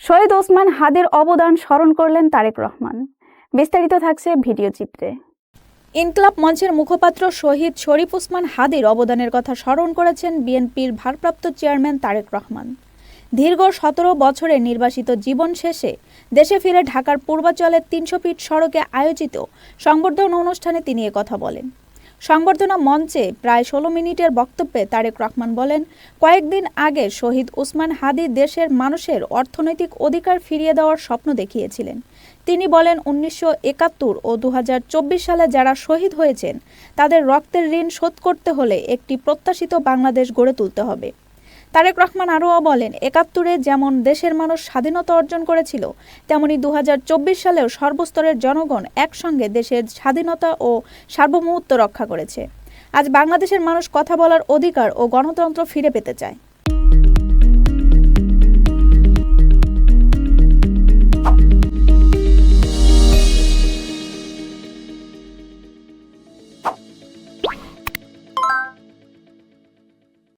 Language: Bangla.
শহীদ ওসমান হাদির অবদান স্মরণ করলেন তারেক রহমান। বিস্তারিত থাকছে ভিডিও চিত্রে। ইনকলাব মঞ্চের মুখপাত্র শহীদ শরীফ ওসমান হাদির অবদানের কথা স্মরণ করেছেন বিএনপির ভারপ্রাপ্ত চেয়ারম্যান তারেক রহমান। দীর্ঘ 17 বছরের নির্বাসিত জীবন শেষে দেশে ফিরে ঢাকার পূর্বাঞ্চলের 300 ফিট সড়কে আয়োজিত সংবর্ধনা অনুষ্ঠানে তিনি কথা বলেন। সংবর্ধনা মঞ্চে প্রায় 16 মিনিটের বক্তব্যে তারেক রহমান বলেন, কয়েকদিন আগে শহীদ ওসমান হাদি দেশের মানুষের অর্থনৈতিক অধিকার ফিরিয়ে দেওয়ার স্বপ্ন দেখিয়েছিলেন। তিনি বলেন, 1971 ও 2024 সালে যারা শহীদ হয়েছেন তাদের রক্তের ঋণ শোধ করতে হলে একটি প্রত্যাশিত বাংলাদেশ গড়ে তুলতে হবে। তারেক রহমান আরও বলেন, 71-এ যেমন দেশের মানুষ স্বাধীনতা অর্জন করেছিল, তেমনি 2024 সালেও সর্বস্তরের জনগণ একসঙ্গে দেশের স্বাধীনতা ও সার্বভৌমত্ব রক্ষা করেছে। আজ বাংলাদেশের মানুষ কথা বলার অধিকার ও গণতন্ত্র ফিরে পেতে চায়।